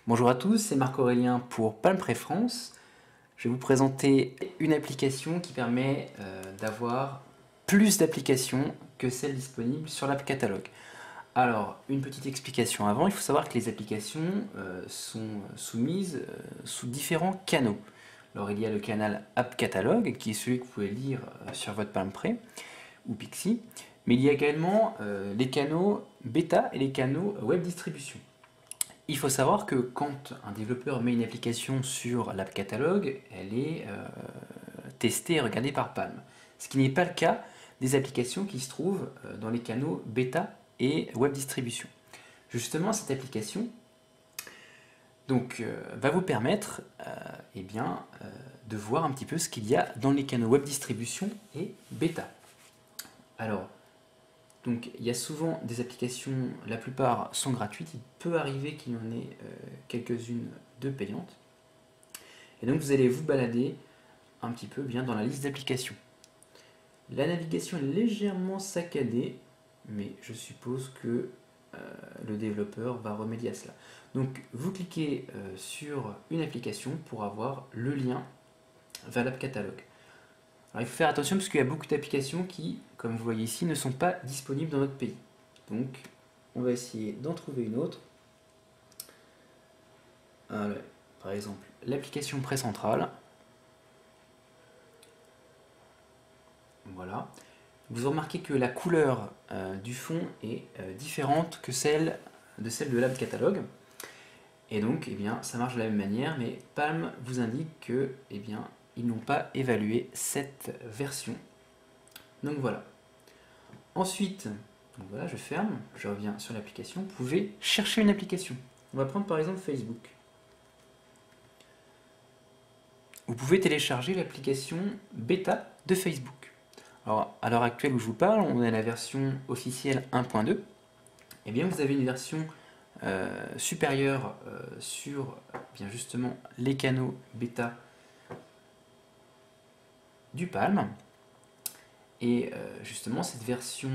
Bonjour à tous, c'est Marc-Aurélien pour Palm France. Je vais vous présenter une application qui permet d'avoir plus d'applications que celles disponibles sur l'app catalogue. Alors, une petite explication avant, il faut savoir que les applications sont soumises sous différents canaux. Alors, il y a le canal App Catalogue, qui est celui que vous pouvez lire sur votre Palm Pre ou Pixie, mais il y a également les canaux bêta et les canaux web distribution. Il faut savoir que quand un développeur met une application sur l'app catalogue, elle est testée et regardée par Palm. Ce qui n'est pas le cas des applications qui se trouvent dans les canaux bêta et web distribution. Justement, cette application va vous permettre de voir un petit peu ce qu'il y a dans les canaux web distribution et bêta. Alors, donc il y a souvent des applications, la plupart sont gratuites, il peut arriver qu'il y en ait quelques-unes de payantes. Et donc vous allez vous balader un petit peu bien dans la liste d'applications. La navigation est légèrement saccadée, mais je suppose que le développeur va remédier à cela. Donc vous cliquez sur une application pour avoir le lien vers l'app catalogue. Alors, il faut faire attention parce qu'il y a beaucoup d'applications qui, comme vous voyez ici, ne sont pas disponibles dans notre pays. Donc, on va essayer d'en trouver une autre. Alors, par exemple, l'application Précentrale. Voilà. Vous remarquez que la couleur du fond est différente que celle de l'app catalogue. Et donc, ça marche de la même manière, mais Palm vous indique que, ils n'ont pas évalué cette version. Donc voilà. Ensuite, voilà, je ferme, je reviens sur l'application. Vous pouvez chercher une application. On va prendre par exemple Facebook. Vous pouvez télécharger l'application bêta de Facebook. Alors, à l'heure actuelle où je vous parle, on est à la version officielle 1.2. Et bien, vous avez une version supérieure sur justement les canaux bêta du Palm. Et justement, cette version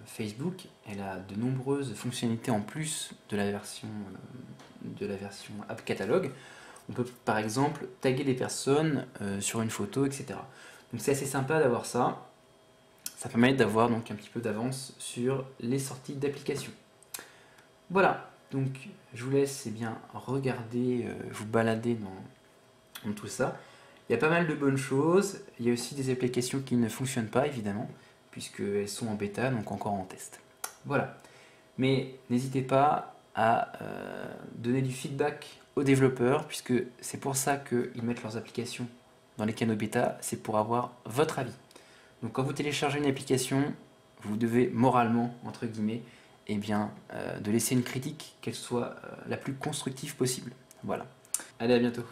Facebook, elle a de nombreuses fonctionnalités en plus de la version App Catalogue. On peut par exemple taguer des personnes sur une photo, etc. Donc c'est assez sympa d'avoir ça. Ça permet d'avoir donc un petit peu d'avance sur les sorties d'applications. Voilà, donc je vous laisse regarder, vous balader dans tout ça. Il y a pas mal de bonnes choses, il y a aussi des applications qui ne fonctionnent pas évidemment, puisqu'elles sont en bêta, donc encore en test. Voilà, mais n'hésitez pas à donner du feedback aux développeurs, puisque c'est pour ça qu'ils mettent leurs applications dans les canaux bêta, c'est pour avoir votre avis. Donc quand vous téléchargez une application, vous devez moralement, entre guillemets, de laisser une critique, qu'elle soit la plus constructive possible. Voilà. Allez, à bientôt.